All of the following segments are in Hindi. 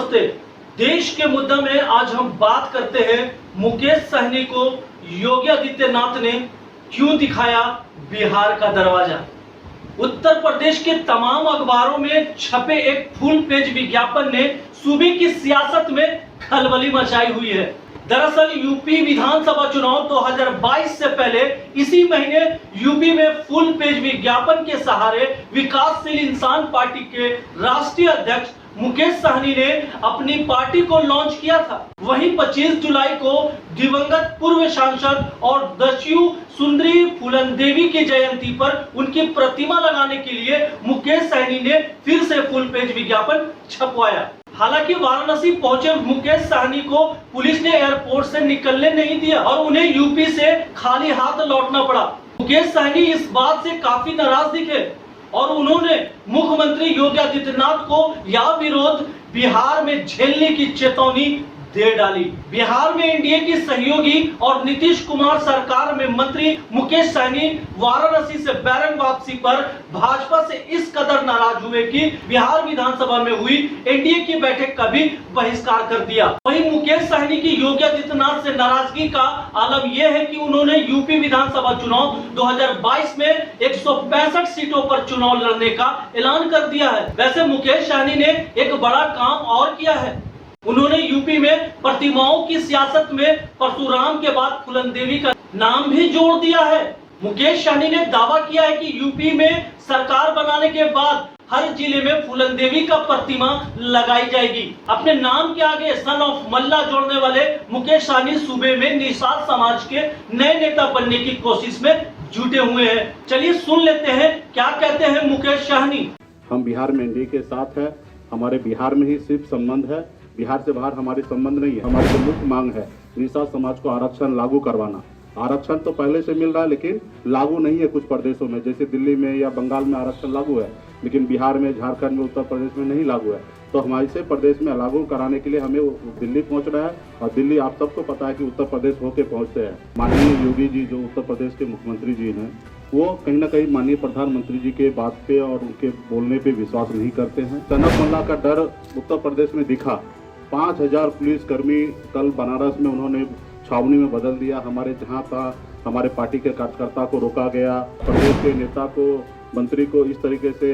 नमस्ते। देश के मुद्दे में आज हम बात करते हैं मुकेश सहनी को योगी आदित्यनाथ ने क्यों दिखाया बिहार का दरवाजा। उत्तर प्रदेश के तमाम अखबारों में छपे एक फुल पेज विज्ञापन ने सूबे की सियासत में खलबली मचाई हुई है। दरअसल यूपी विधानसभा चुनाव 2022 से पहले इसी महीने यूपी में फुल पेज विज्ञापन के सहारे विकासशील इंसान पार्टी के राष्ट्रीय अध्यक्ष मुकेश सहनी ने अपनी पार्टी को लॉन्च किया था। वहीं 25 जुलाई को दिवंगत पूर्व सांसद और दस्यु सुंदरी फूलन देवी की जयंती पर उनकी प्रतिमा लगाने के लिए मुकेश सहनी ने फिर से फुल पेज विज्ञापन छपवाया। हालांकि वाराणसी पहुंचे मुकेश सहनी को पुलिस ने एयरपोर्ट से निकलने नहीं दिया और उन्हें यूपी से खाली हाथ लौटना पड़ा। मुकेश सहनी इस बात से काफी नाराज दिखे और उन्होंने मुख्यमंत्री योगी आदित्यनाथ को यह विरोध बिहार में झेलने की चेतावनी दे डाली। बिहार में एनडीए की सहयोगी और नीतीश कुमार सरकार में मंत्री मुकेश सहनी वाराणसी से बैरंग वापसी पर भाजपा से इस कदर नाराज हुए कि बिहार विधानसभा में हुई एनडीए की बैठक का भी बहिष्कार कर दिया। वहीं मुकेश सहनी की योगी आदित्यनाथ से नाराजगी का आलम यह है कि उन्होंने यूपी विधानसभा चुनाव 2022 में 165 सीटों पर चुनाव लड़ने का ऐलान कर दिया है। वैसे मुकेश सहनी ने एक बड़ा काम और किया है। उन्होंने यूपी में प्रतिमाओं की सियासत में परशुराम के बाद फूलन देवी का नाम भी जोड़ दिया है। मुकेश सहनी ने दावा किया है कि यूपी में सरकार बनाने के बाद हर जिले में फूलन देवी का प्रतिमा लगाई जाएगी। अपने नाम के आगे सन ऑफ मल्ला जोड़ने वाले मुकेश सहनी सूबे में निषाद समाज के नए नेता बनने की कोशिश में जुटे हुए हैं। चलिए सुन लेते हैं क्या कहते हैं मुकेश सहनी। हम बिहार में एनडीए के साथ है। हमारे बिहार में ही सिर्फ संबंध है, बिहार से बाहर हमारे संबंध नहीं है। हमारी जो मुख्य मांग है निषाद समाज को आरक्षण लागू करवाना। आरक्षण तो पहले से मिल रहा है लेकिन लागू नहीं है कुछ प्रदेशों में, जैसे दिल्ली में या बंगाल में आरक्षण लागू है लेकिन बिहार में, झारखंड में, उत्तर प्रदेश में नहीं लागू है। तो हमारे से प्रदेश में लागू कराने के लिए हमें दिल्ली पहुंचना है और दिल्ली आप सबको पता है कि उत्तर प्रदेश होके पहुंचते हैं। माननीय योगी जी जो उत्तर प्रदेश के मुख्यमंत्री जी हैं वो कहीं ना कहीं माननीय प्रधानमंत्री जी के बात पे और उनके बोलने पे विश्वास नहीं करते हैं। तनक मल्ला का डर उत्तर प्रदेश में दिखा। 5000 पुलिसकर्मी कल बनारस में उन्होंने छावनी में बदल दिया। हमारे जहाँ था हमारे पार्टी के कार्यकर्ता को रोका गया। प्रदेश के नेता को, मंत्री को इस तरीके से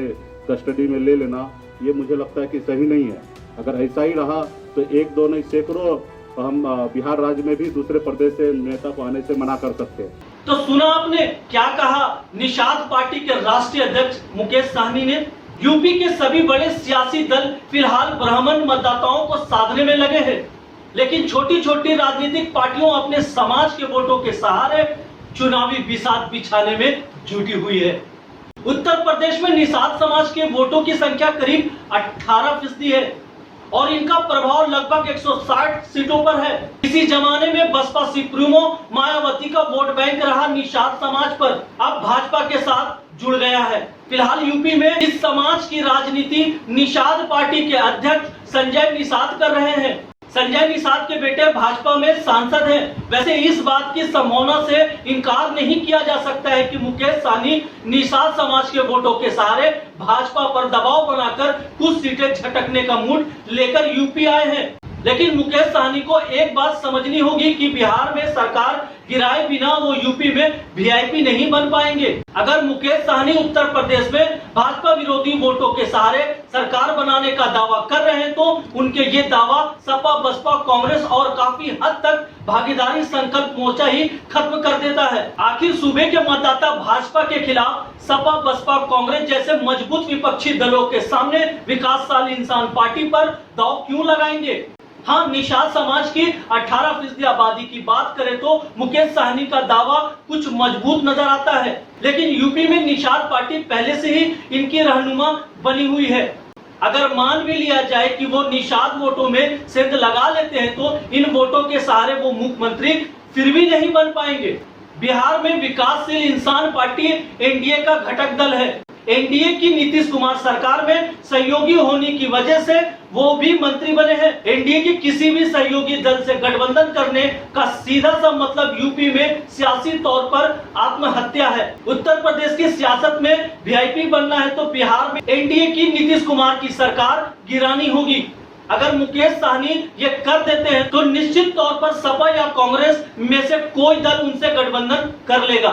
कस्टडी में ले लेना ये मुझे लगता है कि सही नहीं है। अगर ऐसा ही रहा तो एक दो नहीं सैकड़ों हम बिहार राज्य में भी दूसरे प्रदेश से नेता को आने से मना कर सकते हैं। तो सुना आपने क्या कहा निषाद पार्टी के राष्ट्रीय अध्यक्ष मुकेश सहनी ने। यूपी के सभी बड़े सियासी दल फिलहाल ब्राह्मण मतदाताओं को साधने में लगे हैं, लेकिन छोटी छोटी राजनीतिक पार्टियों अपने समाज के वोटों के सहारे चुनावी बिसात बिछाने में जुटी हुई है। उत्तर प्रदेश में निषाद समाज के वोटों की संख्या करीब 18% है और इनका प्रभाव लगभग 160 सीटों पर है। इसी जमाने में बसपा सुप्रीमो मायावती का वोट बैंक रहा निषाद समाज पर, अब भाजपा के साथ जुड़ गया है। फिलहाल यूपी में इस समाज की राजनीति निषाद पार्टी के अध्यक्ष संजय निषाद कर रहे हैं। संजय निषाद के बेटे भाजपा में सांसद हैं। वैसे इस बात की संभावना से इनकार नहीं किया जा सकता है कि मुकेश सहनी निषाद समाज के वोटों के सहारे भाजपा पर दबाव बनाकर कुछ सीटें झटकने का मूड लेकर यूपी आए हैं। लेकिन मुकेश सहनी को एक बात समझनी होगी कि बिहार में सरकार गिराए बिना वो यूपी में वीआईपी नहीं बन पाएंगे। अगर मुकेश सहनी उत्तर प्रदेश में भाजपा विरोधी वोटों के सहारे सरकार बनाने का दावा कर रहे हैं तो उनके ये दावा सपा, बसपा, कांग्रेस और काफी हद तक भागीदारी संकल्प मोर्चा ही खत्म कर देता है। आखिर सूबे के मतदाता भाजपा के खिलाफ सपा, बसपा, कांग्रेस जैसे मजबूत विपक्षी दलों के सामने विकासशील इंसान पार्टी पर दांव क्यों लगाएंगे। हाँ, निषाद समाज की 18% आबादी की बात करें तो मुकेश सहनी का दावा कुछ मजबूत नजर आता है, लेकिन यूपी में निषाद पार्टी पहले से ही इनकी रहनुमा बनी हुई है। अगर मान भी लिया जाए कि वो निषाद वोटों में सेंध लगा लेते हैं तो इन वोटों के सहारे वो मुख्यमंत्री फिर भी नहीं बन पाएंगे। बिहार में विकासशील इंसान पार्टी एनडीए का घटक दल है। एनडीए की नीतीश कुमार सरकार में सहयोगी होने की वजह से वो भी मंत्री बने हैं। एनडीए के किसी भी सहयोगी दल से गठबंधन करने का सीधा सा मतलब यूपी में सियासी तौर पर आत्महत्या है। उत्तर प्रदेश की सियासत में वीआईपी बनना है तो बिहार में एनडीए की नीतीश कुमार की सरकार गिरानी होगी। अगर मुकेश सहनी ये कर देते हैं तो निश्चित तौर पर सपा या कांग्रेस में से कोई दल उनसे गठबंधन कर लेगा।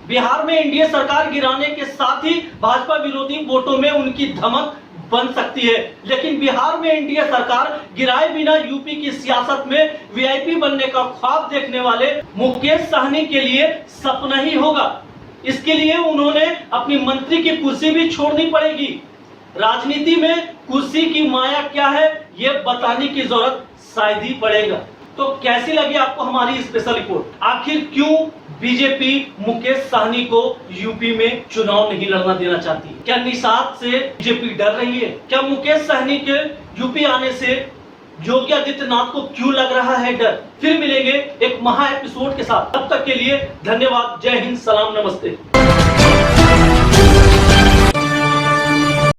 बिहार में एनडीए सरकार गिराने के साथ ही भाजपा विरोधी वोटों में उनकी धमक बन सकती है, लेकिन बिहार में एनडीए सरकार गिराए बिना यूपी की सियासत में वीआईपी बनने का ख्वाब देखने वाले मुकेश सहनी के लिए सपना ही होगा। इसके लिए उन्होंने अपनी मंत्री की कुर्सी भी छोड़नी पड़ेगी। राजनीति में कुर्सी की माया क्या है ये बताने की जरूरत शायद ही पड़ेगा। तो कैसी लगी आपको हमारी स्पेशल रिपोर्ट? आखिर क्यों बीजेपी मुकेश सहनी को यूपी में चुनाव नहीं लड़ना देना चाहती? क्या निषाद से बीजेपी डर रही है? क्या मुकेश सहनी के यूपी आने से योगी आदित्यनाथ को क्यों लग रहा है डर? फिर मिलेंगे एक महा एपिसोड के साथ। तब तक के लिए धन्यवाद। जय हिंद, सलाम, नमस्ते।